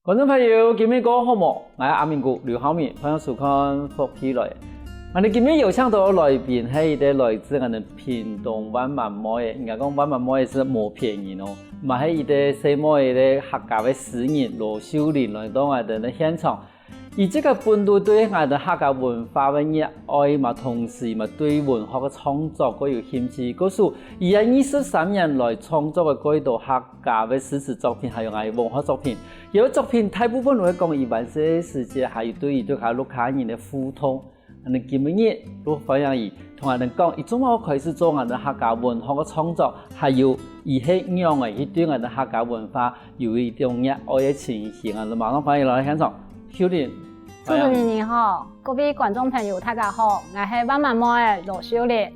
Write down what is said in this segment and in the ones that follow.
观众朋友，今日过好无？我系阿明哥刘浩明，欢迎收看福起来。我哋今日有请到来宾系一个来自我哋屏东万万摩嘅，人家讲万万摩嘅是冇便宜哦，嘛系一个西摩嘅客家嘅诗人罗秀玲来到我哋嘅现场。而这个本土对我哋客家文化嘅热爱嘛，同时嘛对文化嘅创作嗰有兴趣。嗰數而喺23年來創作嘅嗰道客家嘅詩詞作品，還有我文化作品。有作品大部分會講以完世世界，還有對佢陸家人嘅互動。我哋今日都分享伊同我哋講，伊怎麼開始做我哋客家文化嘅創作，還有伊係樣嘅，伊對我哋客家文化有一種熱愛嘅情形。我哋馬上歡迎來現場，秀玲。主持人你好，各位觀眾朋友大家好，我係萬萬摩嘅羅秀玲。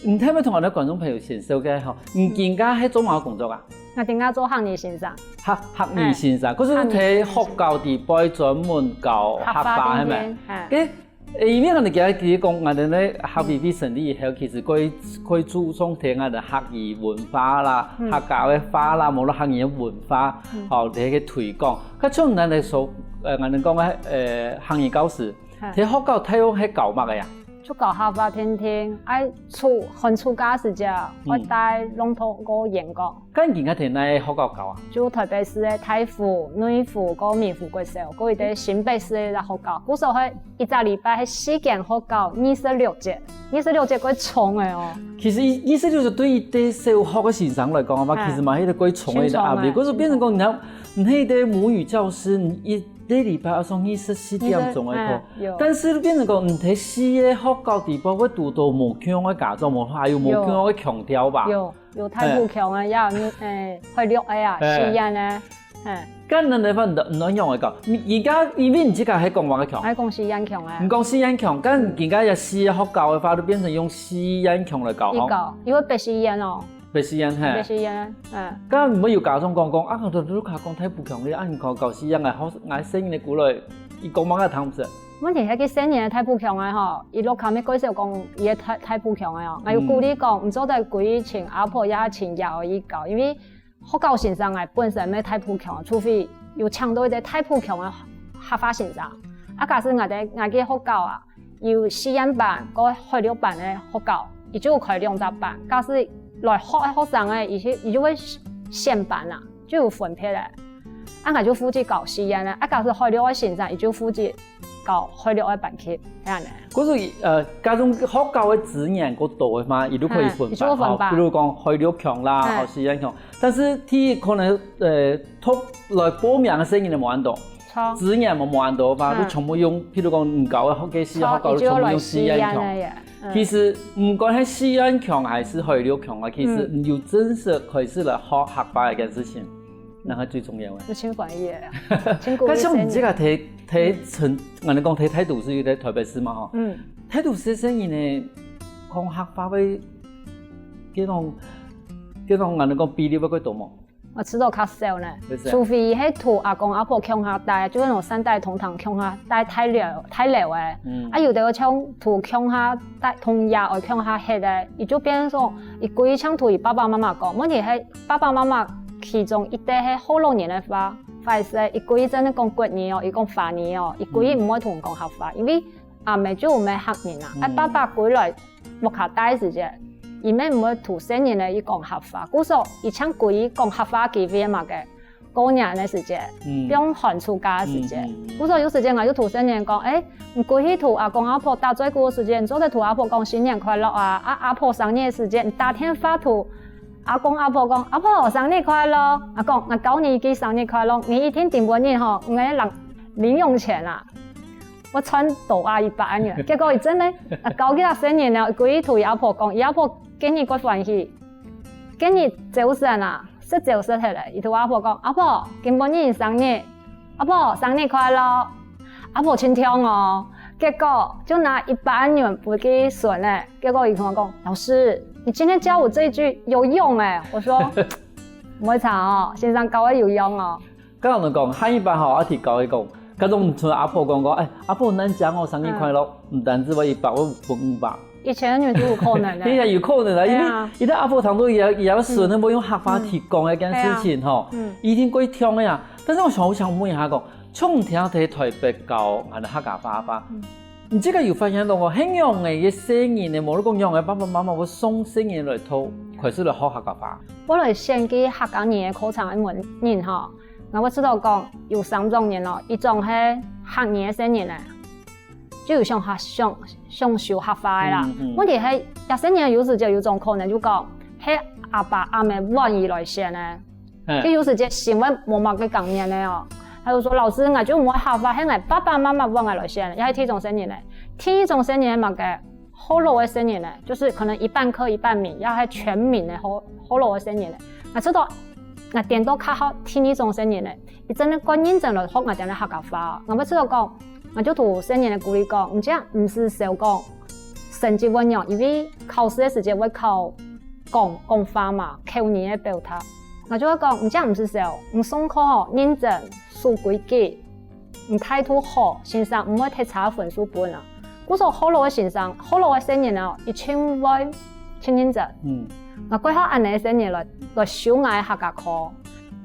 你睇唔同我哋觀眾朋友先紹介下，你而家喺做乜工作啊？我而家做學兒先生。學兒先生，嗰時睇學校地位專門教客家係咪？因為我哋其實講我哋咧學兒比成立以後，其實佢注重睇我哋學兒文化啦、客家嘅話啦，無論學兒嘅文化，好嚟嘅推廣。佢從我哋所我哋講嘅學兒教師，睇學校睇到係教乜嘅呀？就教客家天天，愛暑假時間，我帶龍頭個演講。咁而家睇咩學校教啊？就台北市嘅太府、內府、個民府嗰時候，嗰啲新北市嘅學校，嗰時候係一個禮拜係4間學校，26節嗰重嘅哦。其實26節對於啲小學嘅學生嚟講啊嘛，其實嘛係一個幾重嘅壓力。嗰時變成講你係啲母語教師，一禮拜要上24點鐘嘅課，但是變成講唔睇4個學校地方會讀到冇強嘅家長，還有冇強嘅強調吧？有太不強啊，要會錄嘅呀，實驗咧。咁你哋分唔兩樣嘅講，而家因為唔知係講話嘅強，係講實驗強啊。唔講實驗強，咁而家有4個學校嘅話，都變成用實驗強嚟教。因為白實驗哦。白實驗係。白實驗，咁唔好要家長講啊，我哋都講太不強，你按講教實驗係好捱聲嘅過來，伊講乜嘅談唔實。問題係佢聲音太不強啊！嗬，伊落下面嗰時候講伊太不強啊！我要鼓勵講，唔做得規請阿婆也請教伊教，因為學校先生係本身咩太不強，除非有搶到一啲太不強嘅客家先生。啊，假使我哋學校啊，有實驗班、個開六班嘅學校，伊就開2隻班。假使來學嘅學生咧，伊就會選班啦，就有分配咧。啊，我就負責搞實驗咧。啊，假使開六嘅先生，伊就負責教開六嘅班級，係啊。嗰時家種學校嘅資源嗰度嘅嘛，伊都可以分班，比如講開六強啦，學實驗強。但是佢可能來報名嘅生意就冇咁多，資源冇咁多嘛，都全部用，譬如講唔夠嘅學校都全部用實驗強。其實唔管係實驗強還是開六強啊，其實你要正式開始嚟學客家一件事情。那係最重要嘅。請翻譯啊！咁像唔知個睇我哋講睇態度是喺台北市嘛嗬。態度是生意呢，講客家會幾種我哋講比例會幾多冇？我知道較少呢，除非係同阿公阿婆鄉下帶，就係那3代同堂鄉下帶太lâu嘅。啊有啲個像同鄉下帶同爺外鄉下學嘅，伊就變成伊規腔同伊爸爸媽媽講，問題係爸爸媽媽。其中一啲係好多年嘅話，反正伊規真係講國語哦，伊講華語哦，伊規唔會同人講客話，因為阿妹就唔係客人啊，爸爸歸來木下帶時啫，伊妹唔會同新人咧伊講客話，故所伊搶規講客話機會嘛嘅，過年嘅時節，用寒暑假嘅時節，故所有時間我就同新人講，唔歸去同阿公阿婆打嘴鼓嘅時間，你做得同阿婆講新年快樂啊，阿婆生日嘅時間，打電話同阿公阿婆講，阿婆生日快樂！阿公，我教你句生日快樂，你一天訂半年嗬，我嘅零用錢啦，我穿多100元，結果伊真咧，教幾多生日啦，佢同阿婆講，阿婆今日過歡喜，今日早晨啊，食早食起來，伊同阿婆講，阿婆今半年生日，阿婆生日快樂，阿婆真聽哦，結果就拿100元俾佢算咧，結果伊同我講，老師。你今天教我這一句有用我說唔會慘哦，先生教我有用哦。咁我講下一班好，我提教佢講，嗰種同阿婆講，阿婆難講我生日快樂，唔單止我100，我分500。以前你都有可能對啊，有可能啊，因為阿婆堂都也有順，冇用客話提供一件事情吼，一定會聽嘅呀。但是我想问一下讲，从听喺台北教係客家話吧，你這個有發現到我很用嘅聲音嘅，無論講用嘅爸爸媽媽會送聲音來偷，開始來學客家話。我來先去客家人嘅課程去問人吼，我知道講有3種人咯，一種係客人嘅聲音咧，就有想學客話嘅啦。問題係有聲音有時就有種可能就講係阿爸阿媽願意來先咧。佢有時就行為冇乜嘅概念咧哦，他就說老師我就唔會客話，係我爸爸媽媽願意來先，又係聽種聲音咧，聽一種聲音乜嘅好老嘅聲音咧，就是可能一半客一半閩，又係全閩嘅好老嘅聲音咧。我知道我點到較好聽呢種聲音咧，伊真係講認真來學我點嚟客家話，我知道講，我就同聲音嘅鼓勵講，唔知唔是少講成績溫樣，因為考試嘅時間會考講話嘛，口語嘅表達。我就會講，唔知唔是少，唔上課吼認真，守規矩，唔態度好，先生唔會太差分數本啦。嗰種好老嘅先生，好老嘅聲音啊，一定會請認真。我過後按呢聲音來小嗌客家課，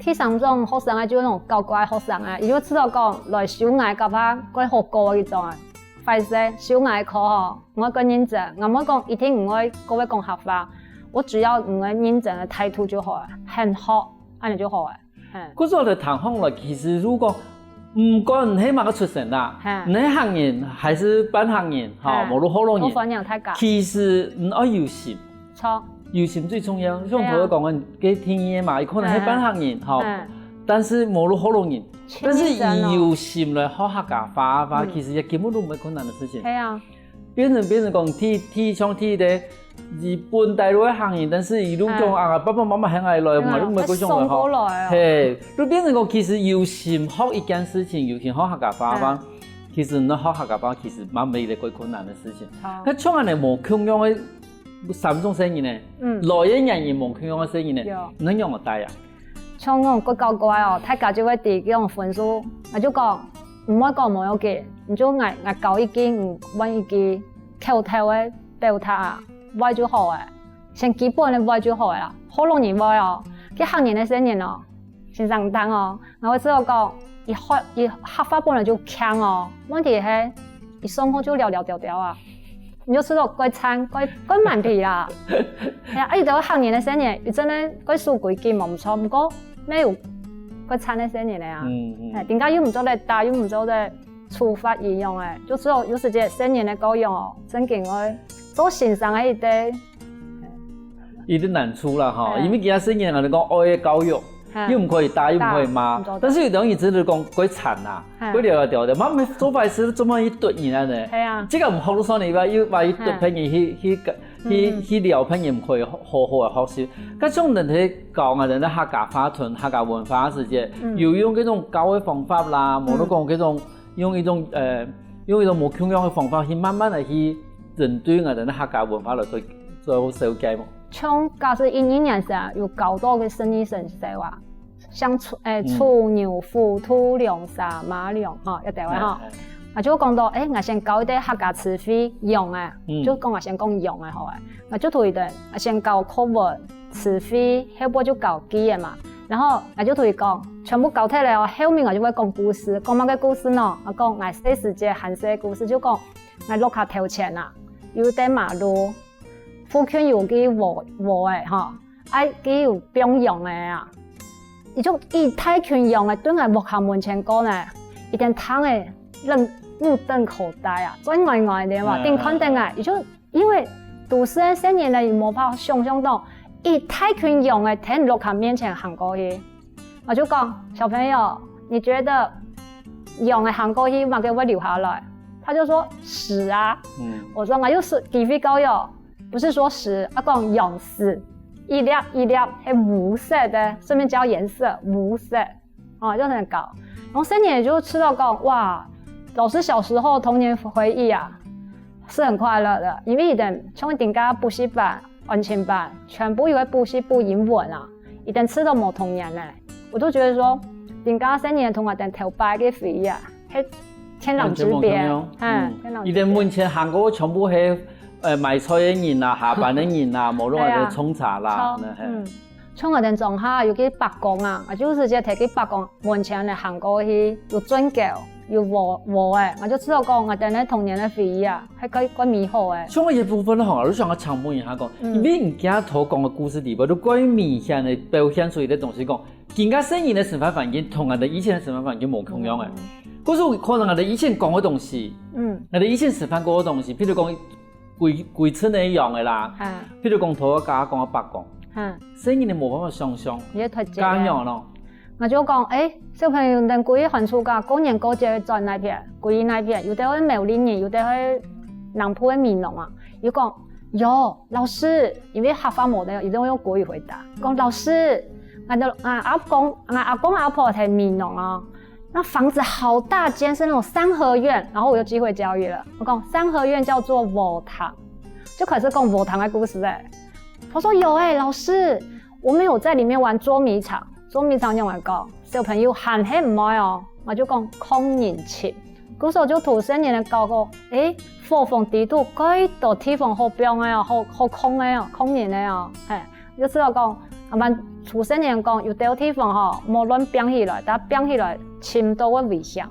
第3種學生啊，就那種高乖學生啊，伊就知道講來小嗌甲他過學高嗰種啊，快些小嗌課吼，我講認真，我唔會講一定唔會各位講客話。我只要唔係認真嘅態度就好，很好，安尼就好誒。嗰時候嚟談行來，其實如果唔管你係乜個出身啦，你係行人還是半行人，嚇，無論好多人，其實你要有心，錯，有心最重要。像頭先講嘅，佢聽嘢嘛，可能係半行人，嚇，但是無論好多人，但是有心來學客家話，其實也根本都唔係困難嘅事情。係啊，變成講像的。日本大陸嘅行業，但是一路講啊，爸爸媽媽很愛來，我都唔係嗰種嚟嗬。係，都變成講其實有心學一件事情，有心學客家話，其實你學客家話其實蠻未嚟過困難嘅事情。佢從來冇共用嘅3種聲音咧，來嘅人亦冇共用嘅聲音咧，能用我帶啊？像我個高乖哦，大家就會啲嗰種分數，我就講唔可以講冇有嘅，你就嗌教一句，揾一句口頭嘅表達啊。話就好誒，先基本嘅話就好啦，好容易話哦。佢客人嘅聲音哦，先生唔單哦，我知道講，伊客話本來就強哦，問題係伊上課就聊調啊，你就知道該慘該問題啦。係啊，伊就客人嘅聲音，伊真係該守規矩冇唔錯，不過沒有該慘嘅聲音嚟啊。係點解又唔做咧打，又唔做咧觸發應用誒？就知道有時隻聲音嘅夠用哦，真勁我。做先生嘅一啲難處啦哈，因為其他聲音我哋講愛嘅教育，又唔可以打，又唔可以罵，但是有等於只係講鬼慘啦，鬼聊聊的，媽咪做壞事做乜嘢對人咧？係啊，這個唔好多你話要話要對朋友去聊朋友唔可以好好嘅學習，嗰種人哋教我哋咧客家話同客家文化時節，要用嗰種教嘅方法啦，冇得講嗰種用一種冇共用嘅方法去慢慢嚟去。針對我哋嘅客家文化嚟做設計嘛。從91年時有較多嘅生意成績話，像豬牛虎兔龍沙馬龍嚇一大位嚇，我就講到我先教一啲客家詞彙用誒，就講我先講用誒好誒，我就同伊哋我先教課文詞彙，後邊就教記嘅嘛，然後我就同伊講，全部教起來後面我就會講故事，講乜嘅故事呢？我講我細時節漢時嘅故事，就講我落下頭前啊。有啲馬路，附近有啲河誒嚇，佢有兵用嘅啊，伊太權用嘅，對我木下門前講咧，一定攤嘅目瞪口呆啊，真呆呆嘅嘛，定肯定啊，因為都市嘅聲音咧，冇法想象到，伊太權用嘅喺木下面前行過去，我就講小朋友，你覺得用嘅行過去，或者會留下來？他就說屎啊，我說我就是地域教育，不是說屎，我講用屎，一粒一粒係無色的，順便教顏色，無色，就很搞。然後3年就吃到講，哇，老師小時候童年回憶啊，是很快樂的，因為一定從點解補習班、安親班，全部以為補習補英文啊，一定吃到冇童年咧，我都覺得說，點解3年同我哋頭擺嘅回憶啊，天壤之別，伊哋門前行過全部係賣菜嘅人啊，下班嘅人啊，無論係沖茶啦，像我哋中下有去白宫啊，我就直接摕去白宫門前嚟行過去，有轉教，有和誒，我就知道講我哋咧童年嘅回憶啊，係幾美好嘅。像我一部分吼，你想我長本一下講，因為人家頭講嘅故事裡邊，都關於明顯嘅表現出嚟嘅東西講，人家生人嘅生活環境同我哋以前嘅生活環境冇同樣嘅。嗰時可能我哋以前講嘅東西，我哋以前示範過嘅東西，譬如講規村係一樣嘅啦，譬如講土家講嘅白講。生人你冇辦法想象，家樣咯。我就講，小朋友等過寒暑假，過年過節在那邊，過年那邊，有啲去苗栗人，有啲去南部嘅民農啊。有講，有老師，因為客家冇得，一定要用國語回答。講老師，阿公阿婆係民農啊，那房子好大間，是那種三合院。然後我有機會教育了，我講三合院叫做禾塘，就開始講禾塘嘅故事誒。他說有老師，我們有在裡面玩捉迷藏。捉迷藏用嚟講，小朋友喊起唔愛哦，我就講空人切。嗰時候就同新人嚟教過，火鳳地圖幾多地方好標嘅哦，好空嘅哦，空人嘅哦，就知道講，我們同新人講，有啲地方吼，冇亂編起來，但編起來深度嘅危險，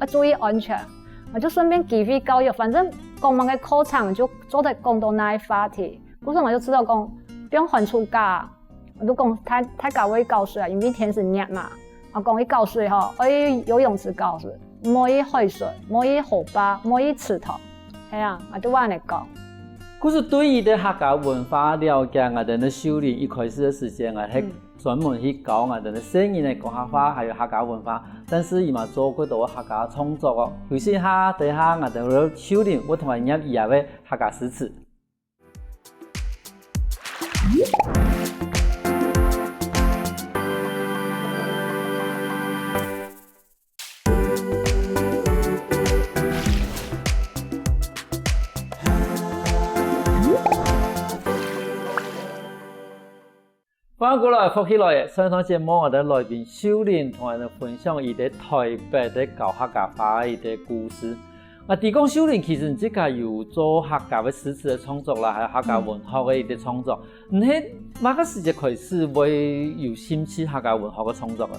要注意安全。我就順便繼續教育，反正公民嘅課程就做得講到那話題。嗰時候我就知道講，不用寒暑假，我都講太教會教水啊，因為天是熱嘛。我講一教水吼，可以游泳池教水，唔可以海水，唔可以河壩，唔可以池塘，係啊，我就話嚟講。嗰時對於啲客家文化了解，我哋嘅修煉一開始嘅時間，我係專門去教我哋嘅聲音嚟講下話，還有客家文化。但是伊嘛做幾多客家創作哦，有時下底下我哋嘅修煉，我同埋入以後嘅客家詩詞。翻過來復起來，上堂節目我哋來賓秀玲同我哋分享伊喺台北喺教客家話伊啲故事。提講秀玲其實即家有做客家嘅詩詞嘅創作啦，還有客家文學嘅一啲創作。你喺哪個時節開始會有興趣客家文學嘅創作嘅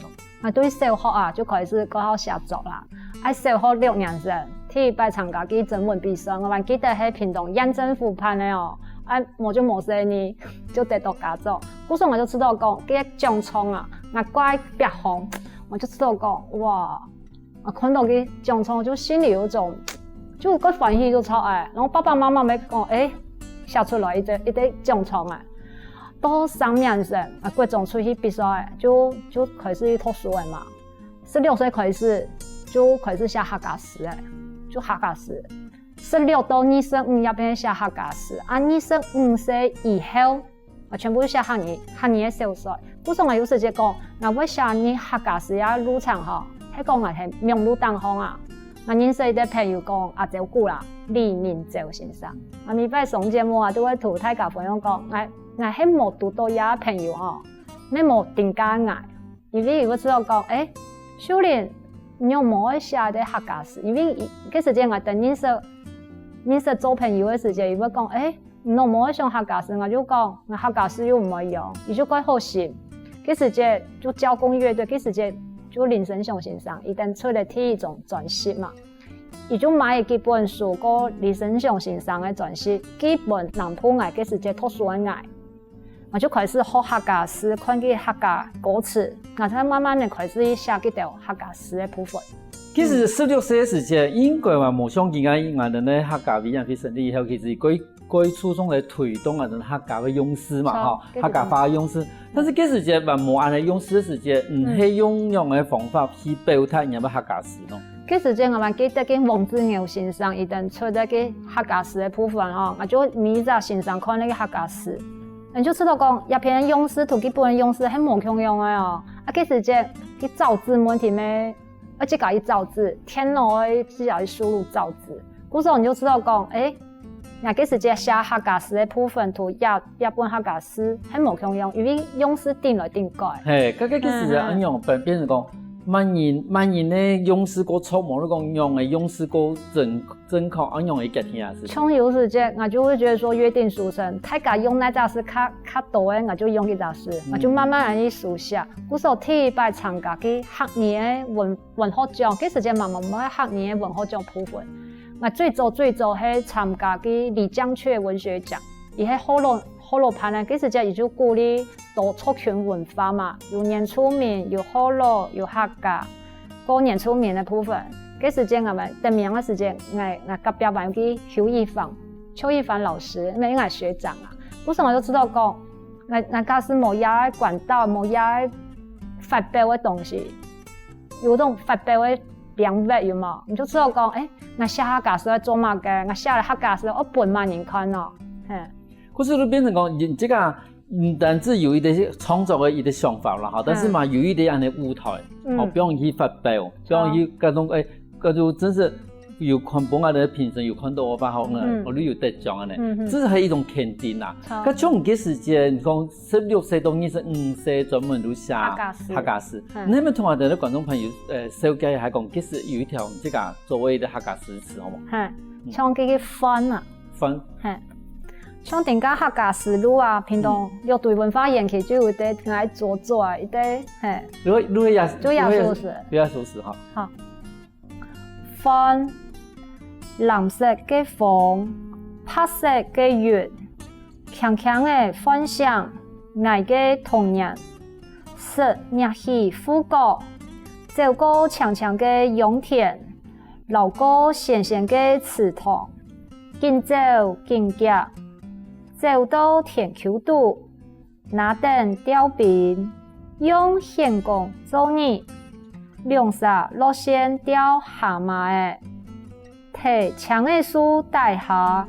咯？對小學啊就開始嗰下寫作啦。小學6年生，第一擺參加啲徵文比賽，我還記得喺屏東縣政府辦嘅哦。我就冇4年就得到佳作，嗰時候我就知道講，嗰個獎狀啊，我掛白紅，我就知道講，哇！我看到佢獎狀，就心裡有種，就個歡喜就超愛。然後爸爸媽媽咪講，寫出來一個獎狀啊，到3年生國中出去比賽，就開始讀書嘅嘛。16歲開始就開始寫客家詩誒，就客家詩。16到25入邊寫客家詩，25歲以後，我全部寫客語嘅小說。嗰時我有時就講，我會寫你客家詩嘅路程吼，係講我係名路當行啊。我認識啲朋友講阿周古啦，李明周先生。我咪擺上節目啊，都會同大家分享講，我係冇讀到嘢朋友吼，你冇定價嗌，因為如果知道講，秀玲，你有冇寫啲客家詩？因為嗰時間我等認識做朋友嘅時間，如果講，你冇上客家詩，我就講，我客家詩又唔會用，伊就改好心。嗰時間就交工樂隊，嗰時間就林生祥先生，伊等出嚟第一種專輯嘛，伊就買幾本書，個林生祥先生嘅專輯，幾本南普藝，嗰時間讀書嘅藝，我就開始學客家詩，看啲客家歌詞，我才慢慢地開始寫幾條客家詩嘅部分。其實16歲嘅時間，應該話冇想見我哋咧客家語言去成立以後，其實佢注重嚟推動我哋客家嘅用詩嘛，嚇客家話嘅用詩。但是嗰時間話冇按嚟用詩嘅時間，唔係用嘅方法去表達人嘅客家詩咯。嗰時間我還記得跟黃志牛先生一陣出咗個客家詩嘅部分哦，我就迷着先生看那個客家詩，你就知道講一篇用詩同幾本用詩係冇共用嘅哦。嗰時間佢造字問題咩？即搞一造字，天來只要一輸入造字，嗰時候你就知道講，那個時間寫客家詩嘅部分同日本客家詩係冇共用，因為用詩定來定改。嗰個時間應用變成講，万人的勇士歌出门，你讲用的勇士歌正确按用的吉天也是。像有时间，我就会觉得说约定俗成，大家用那扎是较多的，我就用一扎是，我就慢慢来去熟悉。古时候第一摆参加去学年的文学奖，嗰时间慢慢学年的文学奖部分。我最早係參加嘅李江雀文學獎，而喺好羅盤咧，嗰時間亦就鼓勵多族群文化嘛，有原住民，有河洛，有客家，嗰原住民嘅部分，嗰時間我們得名嘅時間，我隔壁班嘅邱一凡老師，因為我係學長啊，嗰時我就知道講，我家是冇嘢管道，冇嘢發表嘅東西，有種發表嘅兩筆有冇？你就知道講，我寫客家詩做乜嘅？我寫了客家詩，我本萬人看咯，可是就變成講，這個唔單止有一啲創作的一啲想法啦，哈，但是嘛有一啲安尼舞台，哦，不用去發表，不用去嗰種嗰種真是有看本下的評審有看到我把好呢，我都有得獎安尼，這是一種肯定啦。咁從嗰時間，講16歲到25歲專門都寫客家詩，你咪同我哋啲觀眾朋友紹介下講，其實有一條這個所謂的客家詩詞，好冇？係，像嗰個分啊，係。像點解客家詩路啊，平常要對文化研究就有啲愛做啊，一啲係。如也說是，也說是哈。好。分藍色嘅風，白色嘅月，強強嘅分享，愛嘅童年，食熱氣富國，走過長長嘅農田，路過鹹鹹嘅池塘，緊走緊夾。走到田丘度，拿燈吊邊，用線工做呢，兩沙落線吊蛤蟆誒，提長嘅樹帶下，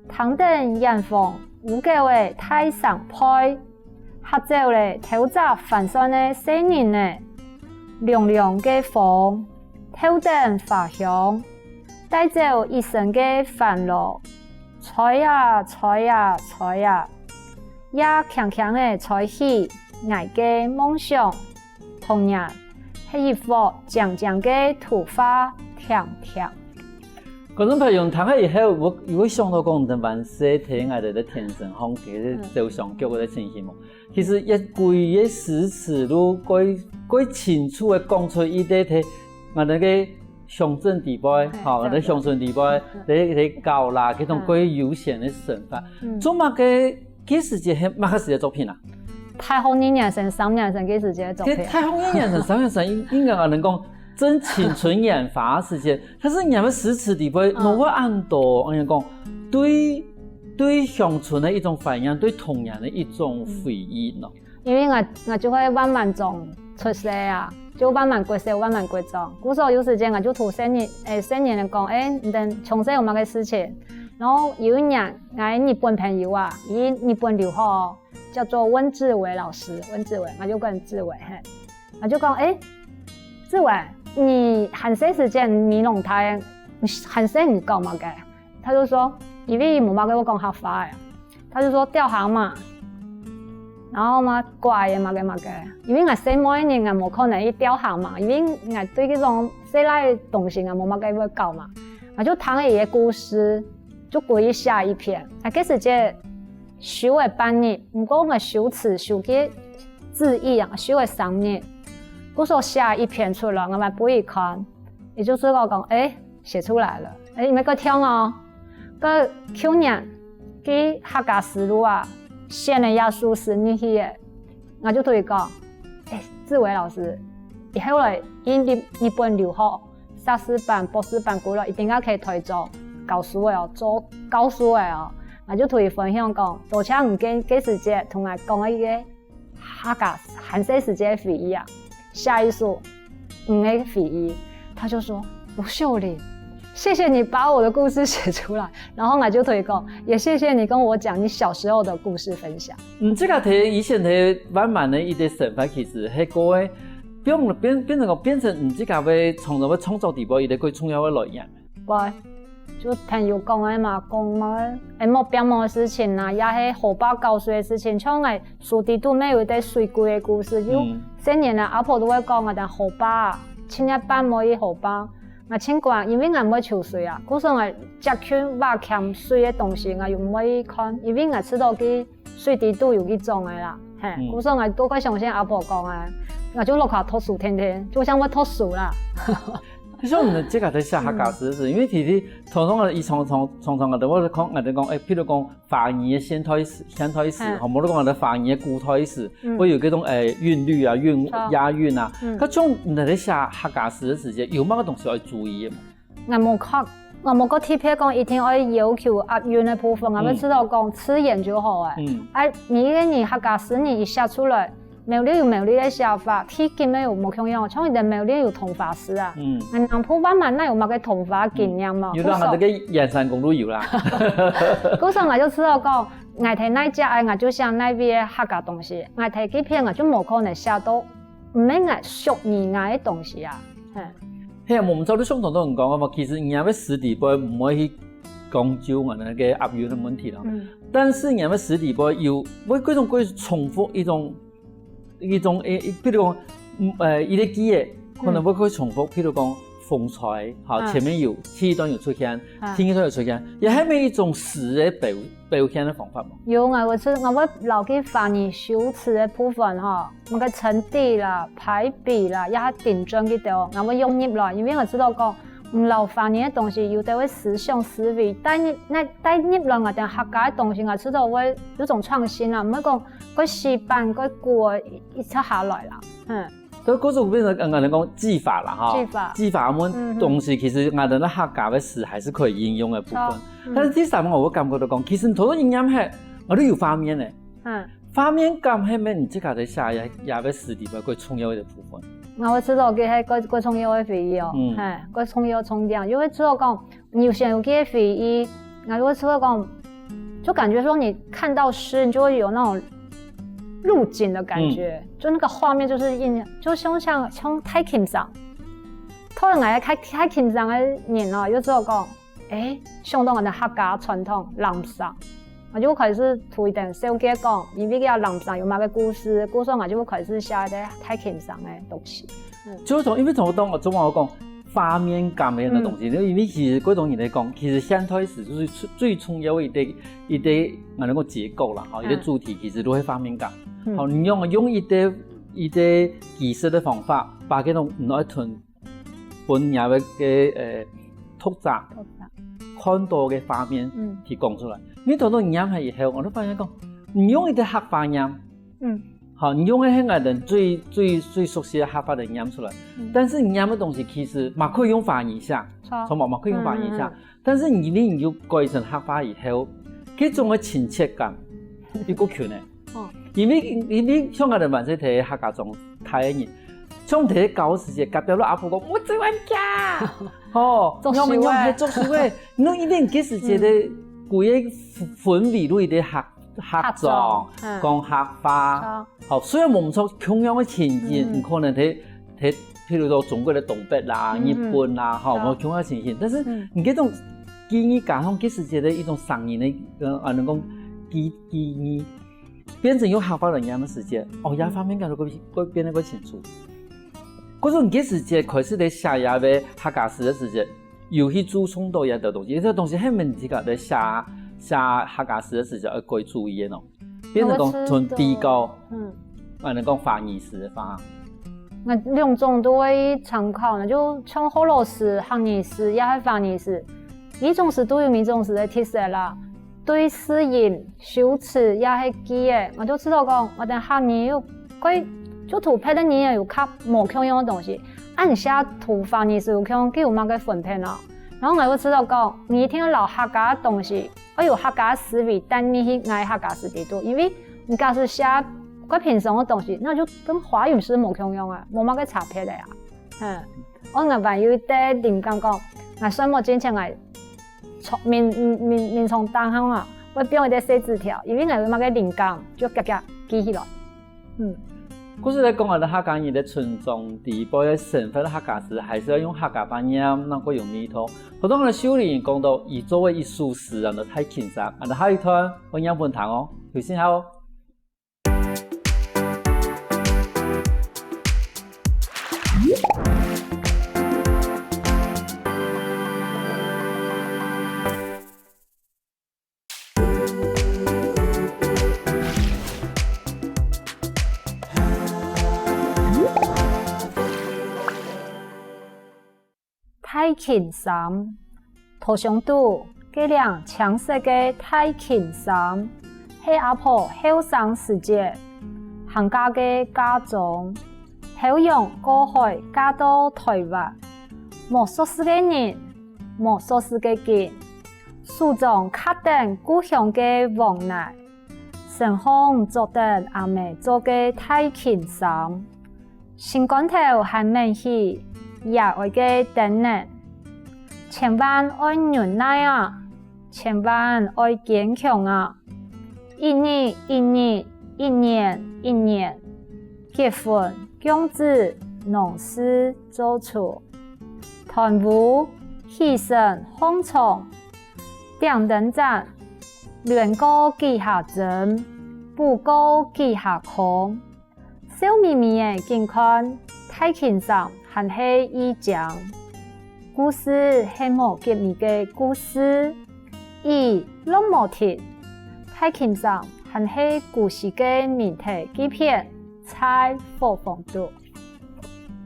藤燈煙風，烏狗嘅太上派，合奏咧頭扎翻山嘅細人誒，涼涼嘅風，頭燈花香，帶走一生嘅煩惱。採呀採呀採呀，也強強的採起愛嘅夢想，童年係一幅靜靜嘅圖畫，甜甜。嗰種朋友睇下以後，我會想到講等萬世聽我哋嘅天神風嘅照相局嘅情形喎。其實一句嘅詩詞都幾清楚嘅講出一啲嘅我哋嘅。鄉鎮地帶，好，我哋鄉村地帶，你搞啦，嗰種幾悠閒的生活。做乜嘅幾時節係乜時嘅作品啊？太空一年生、3年生幾時節嘅作品？太空一年生、3年生應該能講真青春研發時節，但是人哋詩詞地帶冇乜按多，我講對鄉村的一種反應，對童年的一種回憶咯。因為我就會慢慢種出世啊。就慢慢過生，慢慢過長。古時候有時間我就同新人嚟講，你等從細有乜嘅事情。然後有一年，我日本朋友啊，日本留學，叫做溫志偉老師，我就跟志偉，我就講，志偉，你寒暑時間你弄台，寒暑你搞乜嘅？他就說，因為冇乜給我講客話嘅，他就說釣蛤蟆。然後嘛，怪嘅嘛嘅，因為我細妹年我冇可能去釣蛤蟆，因為我對嗰種細類嘅東西我冇乜嘅會搞嘛，我就聽佢嘅故事，就故意寫一篇。嗰時節修嘅半年，唔過我修辭修嘅字義啊，修嘅3年，嗰時候寫一篇出來，我咪不會看，也就是我講，寫出來了，你咪個聽哦，個去年嘅客家詩路啊。寫的也數是你去的，我就對佢講，志偉老師，以後來日本留學，碩士班、博士班過了，一定要去台州教書的哦，做教書的哦，我就對佢分享講，多謝唔給時間同我講一個客家寒暑時節的回憶啊，下一首嘅回憶，他就說盧秀玲。謝謝你把我的故事寫出來，然後我就推廣，也謝謝你跟我講你小時候的故事分享。這個睇以前睇慢慢的一啲生活，其實係個變成這個要從那個創作地步，一啲最重要的來源。對，就朋友讲的嘛，讲某表某的事情啊，也係河壩搞水的事情，像係樹地都沒有啲水鬼的故事，就新年啊，阿婆都會講啊，但河壩千一班冇去河壩，我千個因為我唔會抽水啊，嗰時我食圈挖欠水的東西，我又唔會看，因為我知道佢水地都有去種的啦，嘿，嗰時我都會相信阿婆講啊，我就落下讀書天天，就想要讀書啦。其實我們這個在寫客家詩時，因為其實通常伊從我哋我哋講譬如講方言嘅現代詩，或冇得講我哋方言嘅古代詩，會有嗰種韻律啊、押韻啊，嗰種你在寫客家詩嘅時節，有乜個東西要注意嘅嘛？我冇個特別講一定要要求押韻嘅部分，我們知道講詞言就好誒。你客家詩你一寫出來。苗栗有苗栗的寫法，天津咧有冇同樣，像人哋苗栗有同法詩啊。南埔灣嘛，那有乜嘅同法經驗嘛？有啦，我哋嘅陽山公路有啦。嗰時我就知道講，我睇那隻我就想那邊嘅客家東西，我睇幾篇我就冇可能寫到唔係我屬於我嘅東西啊。係啊，我唔知道相同都人講啊嘛，其實人家實地輩唔可以講究我哋嘅押韻嘅問題啦。但是人家實地輩有為嗰種重複一種，譬如講，伊啲記嘅可能會可以重複，譬如講風采，好前面有第一段有出現，第二段有出現，也係咪一種詩嘅表現嘅方法嘛？有我會留記方言修辭嘅部分嗬，我嘅層次啦、排比啦，也係定準嘅度，我會用入來，因為我知道講唔留方言嘅東西，有啲會思想思維，帶入來我哋客家嘅東西，我知道會有種創新啦，唔係講佢死板佢過一出下來啦，所以嗰種變成我哋講技法啦，哈，技法咁東西其實我哋咧客家嘅詩還是可以應用嘅部分。但是第三我會感覺到講，其實好多營養係我都有畫面嘅，畫面感係咩？你即刻在寫也喺詩裏邊佢重要嘅部分。我知道佢係佢重要嘅回憶哦，佢重要重點，因為知道講有些有嘅回憶，我會知道講，就感覺說你看到詩，你就會有那種入景的感覺，就那個畫面就是就像睇琴上，突然間睇琴上嘅人哦，又知道講，相當我哋客家傳統南上。我就開始推定小姐講，因為佢南上有乜嘅故事，我就會開始寫啲睇琴上嘅東西。就從因為從我講畫面感嘅那東西，因為其實嗰種人嚟講，其實現代詩就是最重要一啲我哋個結構啦，一啲主題其實都係畫面感。好，你用一啲技術嘅方法，把嗰種唔一團本人嘅複雜看到嘅畫面去講出來。你到到音係以後，我都發現講，你用一啲客話音，好，你用嘅係我哋最熟悉嘅客話嘅音出來，但是你音嘅東西其實嘛可以用方言寫，從嘛可以用方言寫，但是你要改成客話以後，嗰種嘅親切感，要夠強嘅，因為像我哋萬歲睇客家種睇嘅人，像睇舊時嘅隔壁佬阿婆講，我最玩家，哦，我們用係做事嘅，你一定幾時覺得？佢嘅氛圍都係啲客莊，講客話，好，雖然冇錯，同樣嘅情景，你可能睇，譬如說中國嘅東北啦、日本啦，好，冇同樣嘅情形，但是你嗰種記憶加上幾時節嘅一種聲音嘅，能講記憶，變成用客話嚟講嘅時節，也方面感到佢變得佢清楚。嗰種幾時節開始喺寫嘢嘅客家詩嘅時節。有去注重到一啲東西，呢啲東西係問題㗎，你寫客家詩嘅時候要該注意嘅咯。變成講從比較，我哋講方言詩嘅方案。我兩種都會參考，就像河洛詩、客語詩也係方言詩，呢種詩都有呢種詩嘅特色啦。對詩音、修辭也係記嘅，我都知道講，我哋客語佢就圖片嘅嘢有較冇共樣嘅東西。按下圖方言詩有講佢有乜嘅分配啦，然後我會知道講，你聽到客家嘅東西，我有客家思維，但你去愛客家詩地多，因為你假使寫佢平常嘅東西，那就跟華語詩冇共樣啊，冇乜嘅差別嘅呀。我個朋友啲靈感講，我上冇之前係面從當行啊，我變我啲寫字條，因為我有乜嘅靈感就夾記起來。故事在讲的客家人的村中地保的省份的客家时，还是要用客家方言，那个用米头。好多人修理讲到，以作为艺术诗人的太轻松，下一段我养分堂哦，有信号哦。太轻松，图上度这辆青色的太轻松，是阿婆后生时节行家的家中，后用过海嫁到台湾，无所事的人，无所事的景，书中刻等故乡的往来，身方做等阿妹做的太轻松，心肝头还明起。也爱嘅等人，千万爱忍耐啊，千万爱坚强啊！一年一年，一年一年，结婚、供子、农事做出，团舞、牺牲、放纵，点灯盏，乱过几下针，不过几下空，笑眯眯嘅健康，太轻松。还是一讲故事，是无结尾的故事，以落无停，太轻松，还是故事的命题几篇，在播放度。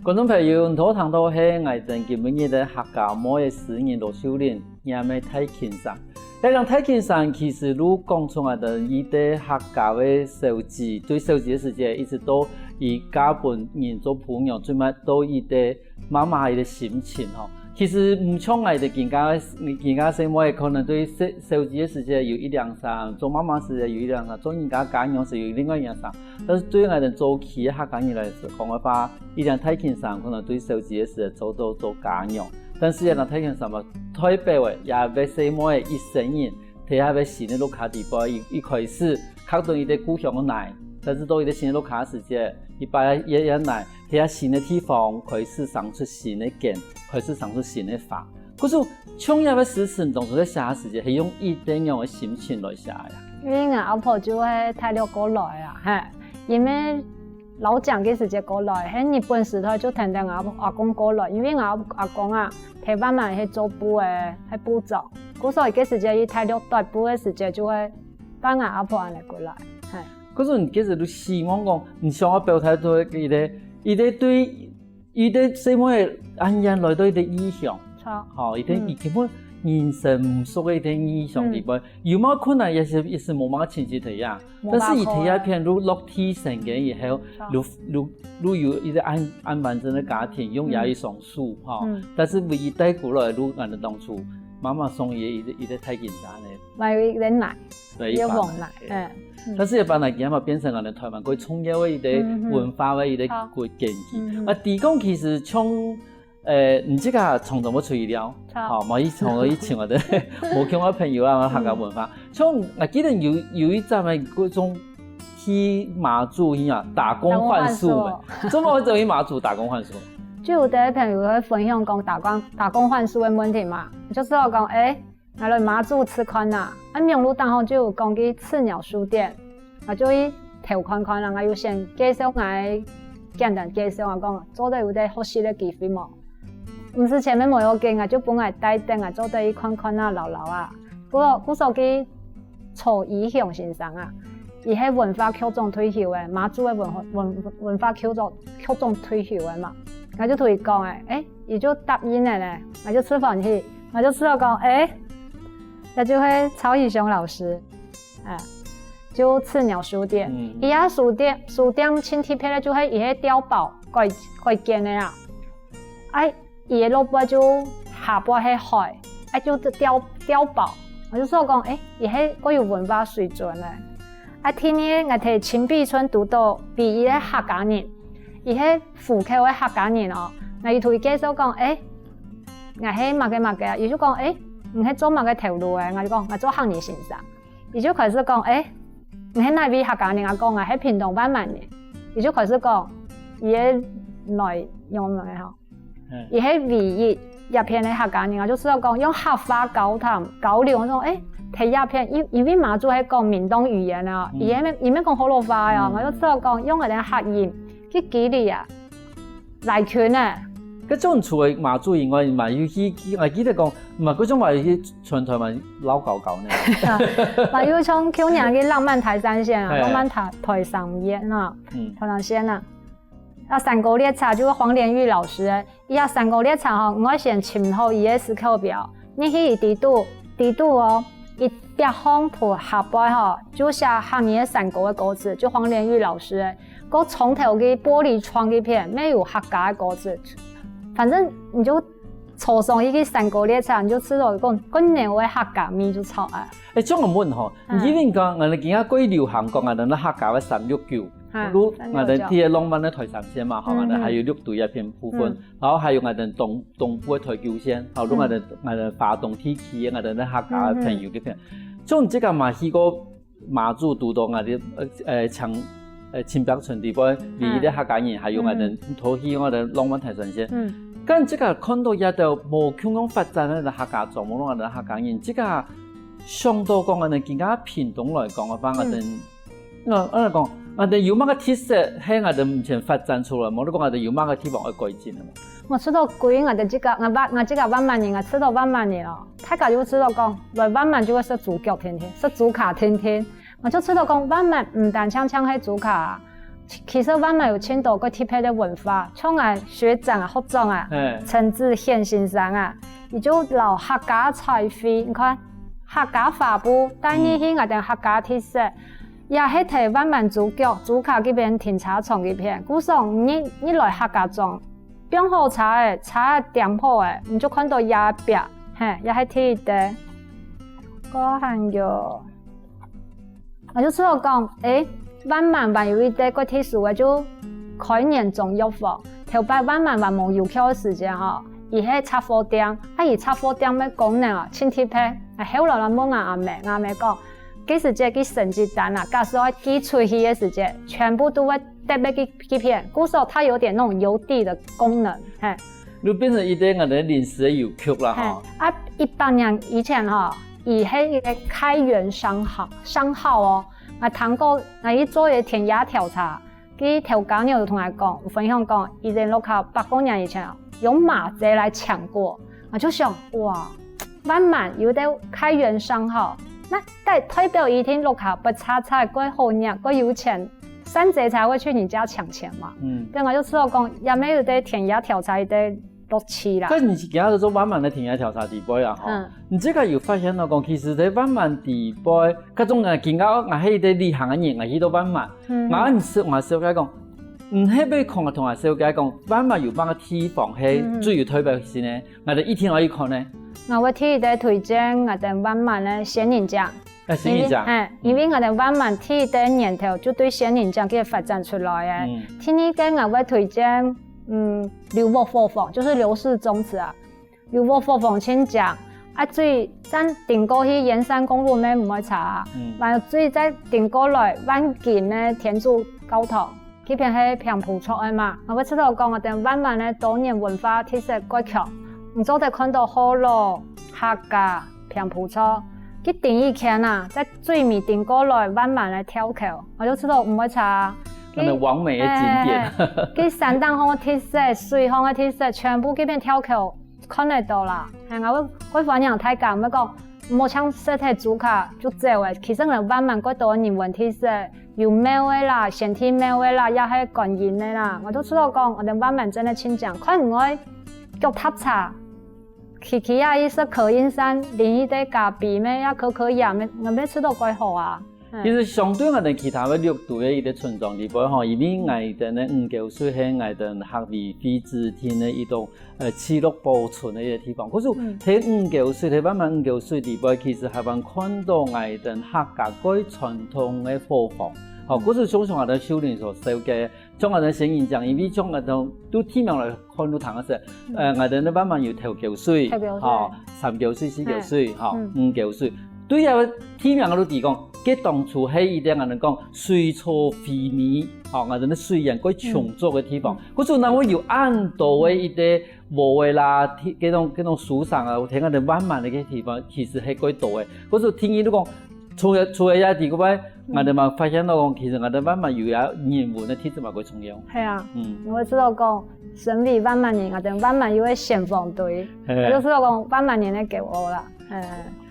观众朋友，头堂都是我正今日的客家某的诗人罗秀玲，也咪太轻松。但讲太轻松，其实如讲出来的，伊对客家的手机，对手机的世界，一直都以家本人做朋友，最尾都伊的妈妈伊的心情吼。其实唔像我的更加生活可能对手机的世界有一两伤，做妈妈时有一两伤，做人家家养时有另外一两伤。但是对我哋做起客家人来讲的话，伊两太轻松，可能对手机的事做到做家养。但是呢，太轻松嘛，台北的也要什么的一生人，睇下要新的路卡地方，一开始靠到伊的故乡的来，但是到伊的新的路卡时节，伊把也来睇下新的地方，开始生出新的根，开始生出新的花。可是创业的诗词当初在写时节，是用一点样的心情来写呀。因为我阿婆就系太了过来啊，嘿，因为老蒋嘅时节过来，喺日本时代就听到阿公过来，因为阿公啊，台湾嘛系做布嘅，系布长，所以嘅时节伊太了大布嘅时节就会把我阿婆安尼过来，系。可是你其实都希望讲，你想要表达到伊哋什么嘅安人来到伊哋意向，好，伊哋根本人生唔熟嘅一啲意向地方，有冇困难也是冇乜亲戚睇呀。但是伊睇一片如落地生嘅以後，如有一個安完整的家庭，擁有一雙樹哈。但是為伊帶過來，如俺哋當初媽媽送伊個太緊張咧，買一個奶，有黃奶，但是一般嚟講嘛，變成我哋台灣佢創業嘅一個文化嘅一個個根基。啊，地講其實從唔知個從怎麼吹了，好，冇以從我以前我哋冇見我朋友啊，客家文化，從我記得有一陣嘅嗰種去馬祖一樣打工換宿嘅，怎麼就去馬祖打工換宿？就有啲朋友去分享講打工換宿嘅問題嘛，就是我講我來馬祖吃飯啦，明路當後就有講去赤鳥書店，我就去睇看看啦，我要先介紹我簡單介紹我講，做得有啲學習嘅機會嘛。唔是前面冇要緊啊，就本來帶燈啊，做得一看看啊，老啊。嗰時候佢曹以雄先生啊，伊係文化局長退休嘅，馬祖嘅文化局長退休嘅嘛，我就同佢講伊就答應嘅咧，我就吃飯去，我就知道講那就係曹以雄老師，就赤鳥書店，伊遐書店前貼咧就係伊係碉堡改建嘅啦，伊個落尾就下邊係海，就碉堡。我就說講，伊係個有文化水準咧。天呢，我睇青壁村讀到比伊個客家人，伊係戶口嘅客家人哦。我伊同伊介紹講，我係乜嘅，伊就講，唔係做乜嘅頭路嘅，我就講，我做行業先生。伊就開始講，我係哪位客家人？我講，我係屏東萬人。伊就開始講，伊個內容來吼，伊係唯一一片嘅客家人啊，就知道講用客話交流，我講睇一片，因為馬祖係講閩東語言啊，伊咩講河洛話啊，我就知道講用嗰啲客言去激勵啊，來權啊。嗰種除咗馬祖以外，嘛要去，我記得講，唔係嗰種話要去全台灣撈搞搞呢。嘛要從去年嘅浪漫台三線啊，浪漫台上線啊，台上線啊。啊，山歌列車就是黃連玉老師嘅，伊啊山歌列車吼，我先尋好伊個時刻表，你去地圖哦，伊別方圖下擺吼，就寫客語嘅山歌嘅歌詞，就黃連玉老師嘅，個從頭嘅玻璃窗嗰片，沒有客家嘅歌詞。反正你就坐上一個山歌列車，你就知道嗰年位客家味就超愛。種我問吼，以前講我哋今仔幾流行講我哋客家嘅369，如我哋啲浪漫嘅台三線嘛，我哋還有6隊一片部分，然後還有我哋東部嘅台九線，然後我哋華東地區我哋客家嘅朋友嗰片，種即個嘛去過馬祖讀到我哋青白村地方唯一的客家人，還有我哋土氣我哋浪漫台三線。咁即個看到也就無香港發展嘅客家狀況，我哋客家人即個相對講我哋更加屏東來講嘅話，我哋講我哋有乜個特色喺我哋目前發展出來，冇得講我哋有乜個地方要改進啊嘛。我知道貴我哋這個我這個萬萬年，我知道萬萬年咯，大家就知道講來萬萬就會食豬腳天天，食豬卡天天。我就知道講萬萬唔單槍係豬卡，其實萬萬有青島個特別的文化，像我學長啊、學長啊、陳志憲先生啊，伊就留客家菜飛，你看客家發布，帶你去我哋客家特色，也係睇萬萬豬腳、豬卡嗰邊停車場嗰邊，古上你來客家莊，邊好茶店鋪誒，你就看到也別，也係睇的，嗰行有。我就知道講，萬萬還有一啲個特殊嘅就開年中藥房，頭擺萬萬還冇遊客嘅時間吼，伊係插貨店，伊插貨店嘅功能啊，清貼片，後來冇阿妹講，幾時節幾成績單啊，假使我寄出去嘅時間，全部都會特別幾片，故說它有點那種郵遞的功能，就變成一啲我哋臨時嘅郵局啦，哈。啊，100年以前吼。伊係一個開源商號哦，我談過，我去做一個田野調查，佢調教友就同我講，分享講，以前落下100多年以前啊，用馬仔來搶過，我就想，哇，萬萬有啲開源商號，那代表一天落下不差菜，過好年，過有錢，山賊才會去你家搶錢嘛。對，我就知道講，也沒有啲田野調查一啲。咁你今日做萬萬嘅田野調查地杯啊，你即個有發現到講，其實喺萬萬地杯，嗰種誒見到我喺啲旅行嘅人，我去到萬萬，我小解講，唔係俾看同我小解講，萬萬有乜個地方係最有特別先呢？我哋一天可以看呢。我會替你推薦我哋萬萬嘅仙人掌。仙人掌。因為我哋萬萬替第年頭就對仙人掌嘅發展出來嘅，替你嘅我會推薦。流木火鳳就是劉氏宗祠啊，流木火鳳先講啊，最咱定過去沿山公路咩唔會查，還有最再定過來萬金咧天主教堂，佢片係平埔族嘅嘛，我會知道講我哋萬萬咧多年文化特色過強，唔早就看到河洛客家平埔族，佢定一天啊，在最尾定過來萬萬咧跳橋，我就知道唔會查。我哋完美嘅景點，佢山東方嘅特色、水鄉嘅特色，全部嗰邊跳橋看得到啦。我反映大家，我講冇像實體豬卡就走嘅，其實我哋萬萬嗰度人文特色，有廟嘅啦、先天廟嘅啦，也係觀音嘅啦。我都知道講，我哋萬萬真係親講，看唔開腳踏茶，去啊！伊說可英山連一啲咖啡咩，也可以啊，我咩吃到幾好啊！其實相對我哋其他嘅六隊嘅一啲村莊地方吼，因為我哋咧5舊水係我哋客委會指定嘅一種記錄保存嘅一個地方。可是喺5舊水，喺萬萬5舊水地方，其實係還看到我哋客家嗰傳統嘅貨房。好，嗰是相信我哋少年所收嘅，將我哋先人講，因為將我哋都天命來看到談嘅時，我哋咧萬萬有頭舊水，嚇3舊水、4舊水，嚇5舊水。对啊，天命我都提讲，佢當初喺伊啲人講水草肥美，哦，我哋咧水源嗰充足嘅地方，嗰陣人會有按度嘅一啲無嘅啦，嗰種樹上啊，有睇我哋慢慢嘅嘅地方，其實係幾多嘅。嗰陣聽伊都講，除咗一啲嗰位，我哋嘛發現到講，其實我哋慢慢有人文嘅體質嘛幾重要。係啊，我知道講。神秘萬萬年，我哋萬萬有個先鋒隊，我就知道講萬萬年咧給我啦。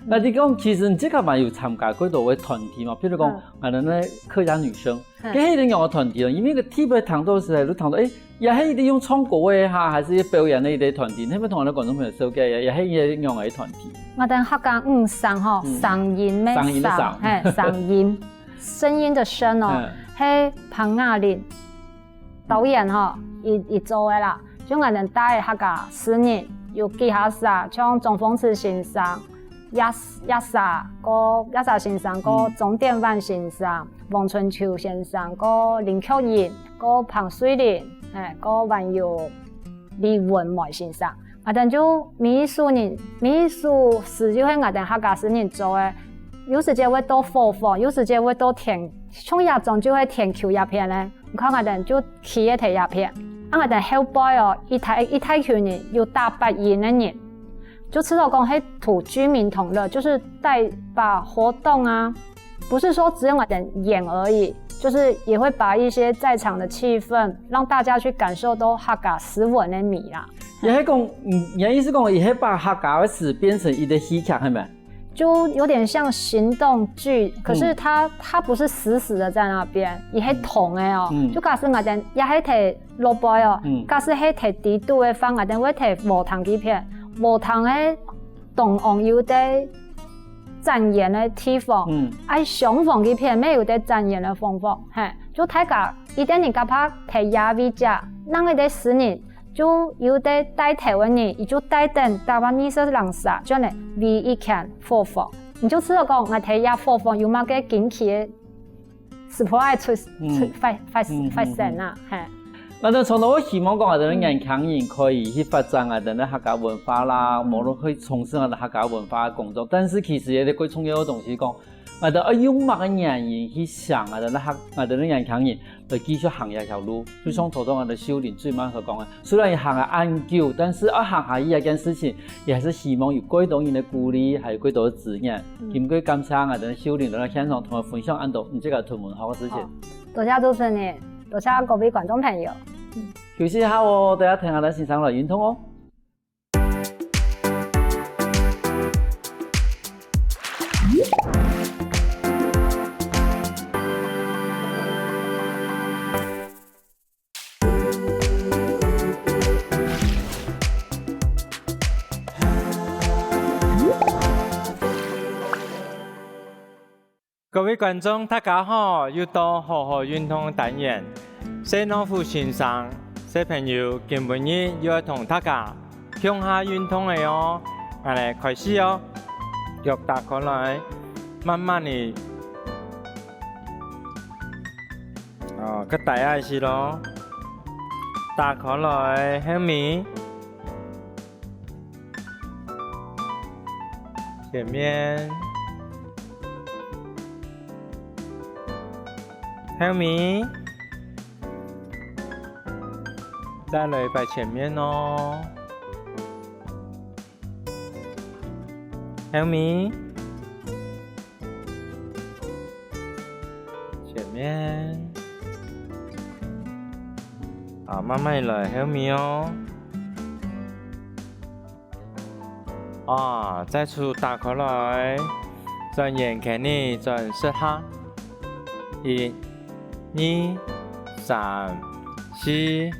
那你講其實你即刻嘛有參加幾多個團體嘛？譬如講我哋咧客家女生，佢係一定用個團體咯，因為個 team 嘅談到時係都談到，又係一定用唱歌嘅嚇，還是表演嘅一啲團體，你咪同我哋觀眾朋友紹介，又係一定用嘅團體。我哋客家上吼，上音咩上？上音，聲音的聲哦，係彭雅玲導演吼。一做嘅啦，就我哋帶客家詩人，有幾下啥，像鍾鳳池先生、一沙先生、個鐘典範先生、王春秋先生、個林確仁、個彭瑞麟，個還有李文梅先生，我哋就每一首詩就係我哋客家詩人做嘅，有時間會多火火，有時間會多填，從一種就會填球一片咧，你看我哋就起一題一片。我哋後輩哦，一睇佢呢，有大8億的人，就知道講係圖居民同樂，就是把活動啊，不是說只有我哋演而已，就是也會把一些在場的氣氛，讓大家去感受到客家詩文的美啦。也係講，也意思講，也係把客家的詩變成一個戲劇，係咪？就有點像行動劇，可是它不是死的在那邊，也係同的哦。就假使我哋也係睇落背哦，假使係睇地圖的方，我哋會睇無糖幾片，無糖的東岸有啲展演的地方，相反幾片沒有啲展演的方法，就睇下一點你夾怕睇亞美家，那個啲詩人。就有啲帶頭嘅人，伊就帶等台灣意識人啥，將嚟為一件火放，你就知道講我睇下火放有乜嘅驚奇嘅 surprise 發生啊，係。我哋從頭希望講我哋年輕人可以去發展我哋嘅客家文化啦，無論可以從事我哋客家文化嘅工作，但是其實有啲最重要嘅東西講。我哋要用乜嘅原因去想我哋年輕人來繼續行一條路，就像頭先我哋秀玲最慢所講嘅，雖然行下安久，但是要行下呢一件事情，也還是希望有更多人嘅鼓勵，還有更多嘅支援。今個感謝我哋秀玲嚟現場同我分享咁多唔知個屯門好嘅事情。多謝主持人，多謝各位觀眾朋友。休息一下哦，大家聽下我哋欣賞來運動哦。各位觀眾，大家好！又到好好運動單元，謝老夫先生、小朋友今日又要同大家向下運動嘅哦，我哋開始哦，腳打開來，慢慢地，個大開始咯，打開來，後面，前面。後面，再來擺前面哦。後面，前面，慢慢來後面哦。再次打開來，轉眼看你轉十下，1、2、3、4、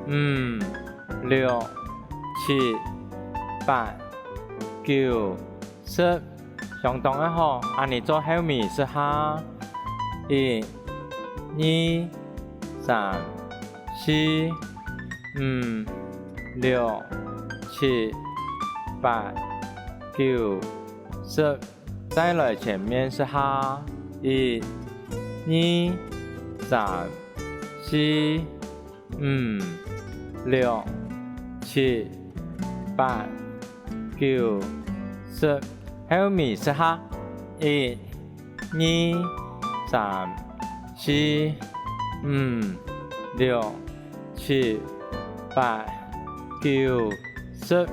5、6、7、8、9、10，相當的好。按你做後面是下，1、2、3、4、5、6、7、8、9、10，再來前面是下，1、2、3、4、5、6、7、8、9、10，後面是下1、2、3、4、5、6、7、8、9、10，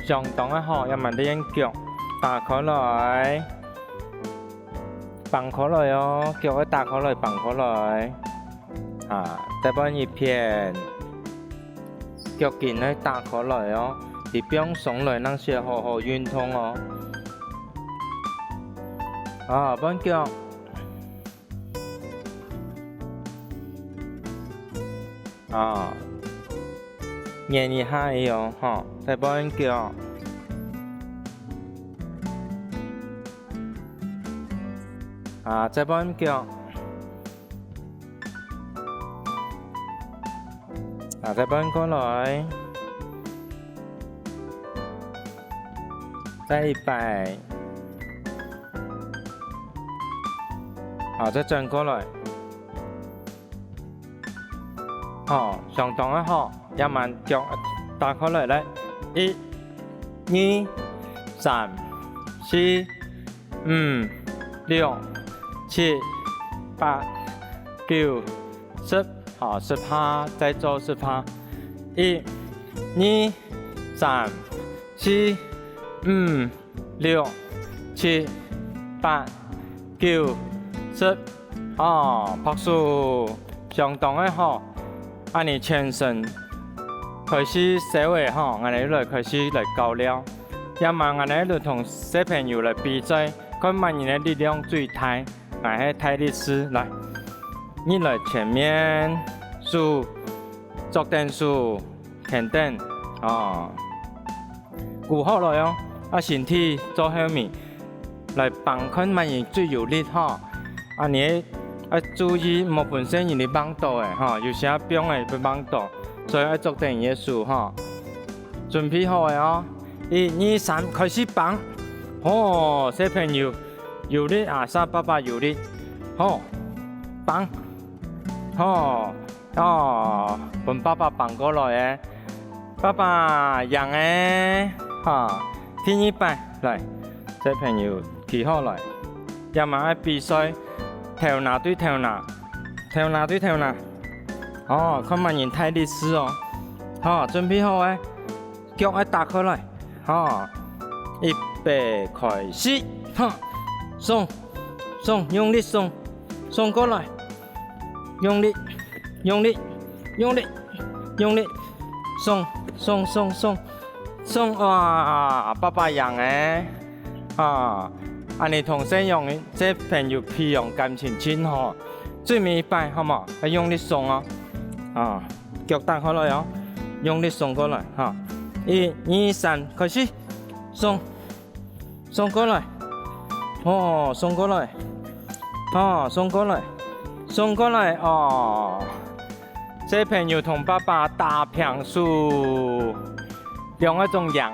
相同嘅嗬，要慢啲腳打開來，放開來哦，腳要打開來，放開來，再幫一片，腳筋要打開來哦，你不用鬆來，那些好好運動哦。幫腳。捏一下哦，哈，再幫腳。再幫腳。再幫過來。再100。再轉過來。相同嘅嗬，要慢腳打開來咧，1、2、3、4、5、6、7、8、9、10，10下，再做10下，1、2、3、4、5、6、7、8、9、10，拍手，相同嘅嗬。你全身開始社會嗬，我哋嚟開始嚟較量，要麼我哋嚟同小朋友嚟比賽，看乜人嘅力量最大，我係泰力斯來，你來前面數，左定數，前定，鼓好來哦，身體做後面來幫看乜人最有力嗬，你。注意莫本身人哋幫到嘅，有些病嘅被幫到，所以要做定嘢數，準備好嘅哦，1、2、3，開始綁，小朋友有力爸爸有力，綁，幫爸爸綁過來嘅，爸爸讓嘅，聽一擺來，小朋友企好來，要麼要比賽。頭拿對頭拿，頭拿對頭拿，看乜人泰力斯哦，準備好誒，腳要打開來，預備開始，鬆，用力鬆過來，用力，鬆，爸爸讓誒，你同小朋友培養感情真好，最尾一擺好冇？要用力鬆哦，腳打開來哦，用力鬆過來，1、2、3，開始，鬆過來，鬆過來，鬆過來，小朋友同爸爸打平數，兩個種樣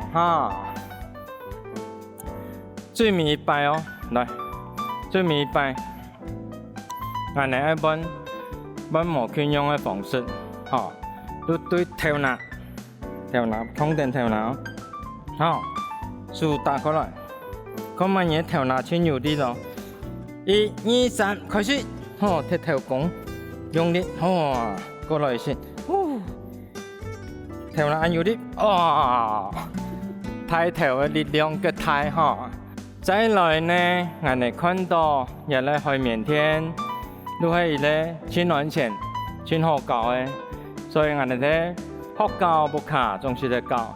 最尾一擺哦，來，最尾一擺，我哋要揾無圈用嘅方式，對頭拿，空定頭拿，數打過來，咁乜嘢頭拿先有啲咯，1、2、3，開始，踢頭拱，用力，過來先，頭拿有啲，抬頭嘅力量嘅大再來呢，我哋看到日咧海綿天，都係咧穿暖前穿好教嘅，所以我哋咧學教不卡，總是咧教，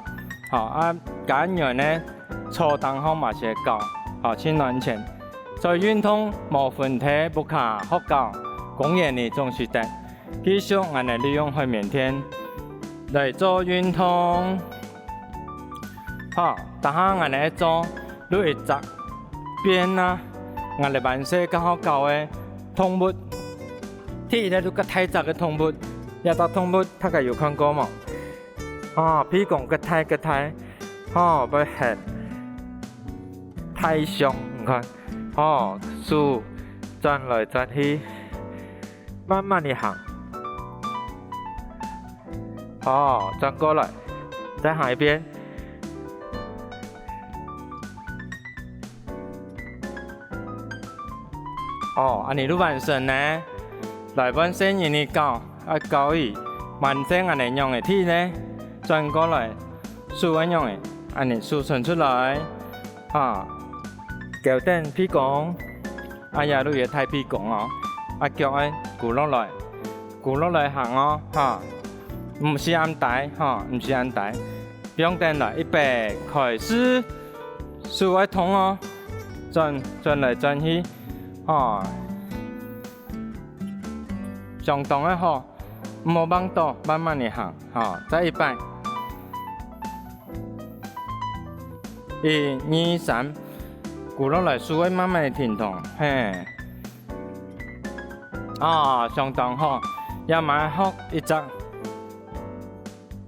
簡約呢初等學嘛是教，穿暖前，在運動無分體不卡學教，公園呢總是得，繼續我哋利用海綿天嚟做運動，但係我哋做都會雜。邊我哋萬世較好教嘅通物，睇咧都個太雜嘅通物，一打通物大家有看過冇？譬如講個太，不係太上，你看，數轉來轉去，慢慢地行，轉過來，在海邊。哦，安尼愈完善呢，来本身因你教教伊完整安尼用的体呢，转过来输安用的，安尼输传出来，脚顶屁股，也愈会太屁股哦，脚诶鼓落来行哦，唔是按带，唔是按带，用电来预备开始，输爱通哦，转来转去，相同的好，唔好放倒，慢慢的行，再一摆，1、2、3，鼓落来输爱慢慢的停动，嘿，相同好，也蛮学一只。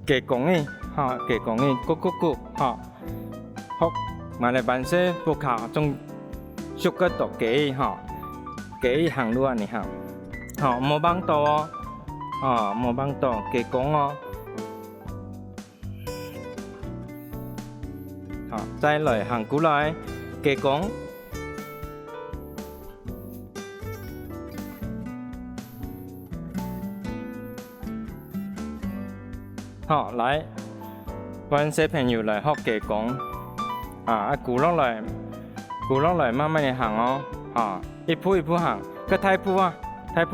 加工的，加工的，咕，好，买来办事不卡中，熟个度加伊加伊行路安尼行，冇帮到哦，冇帮到，加工哦，再来行过来，加工。来，阮小朋友来学加工，鼓落来，慢慢的行哦，一步一步行，个太步，太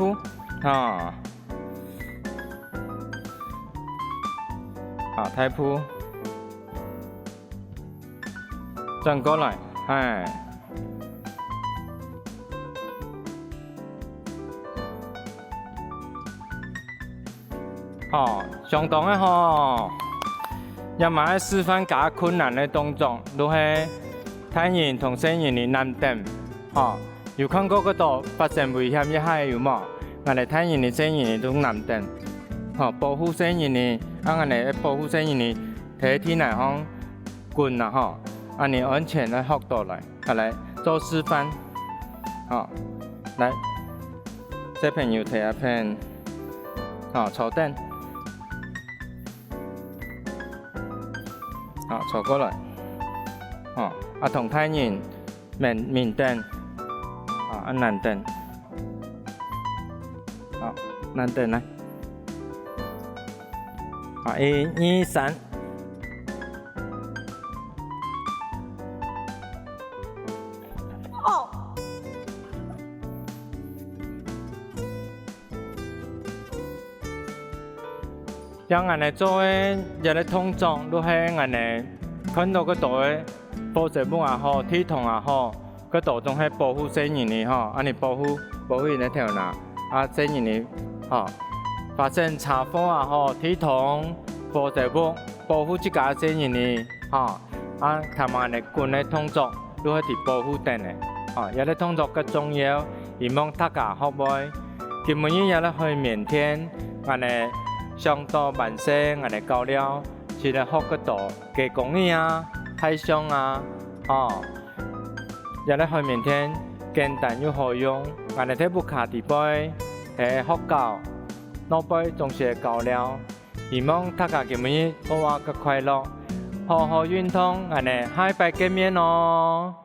步，转过来，相同的也嘛要示范较困难的动作，如是太人同小人的难点，有看过嗰度发生危险一下有冇？我哋太人的小人的都难点，保护小人的，我哋保护小人的体体内方棍安尼安全的学到来，来做示范，来小朋友睇下片，坐凳。坐过来，同太人面凳，难凳，难凳来，1、2、3。像安尼做诶，一个动作都系安尼，看到嗰度诶，保护物也好，体重也好，嗰度总系保护小人的安尼保护因的条呐，小人的发生车祸也好，体重保护自家小人的他们安尼棍的动作都系伫保护等的，一个动作较重要，希望大家学会，今日也咧去缅甸安尼。上到万世，我哋教了，是来学个度加工的太上也来去缅甸，简单又好用，我哋睇不卡地杯，学教，老辈总是教了，希望大家今日好活个快乐，好好运动，我哋下一拜见面咯。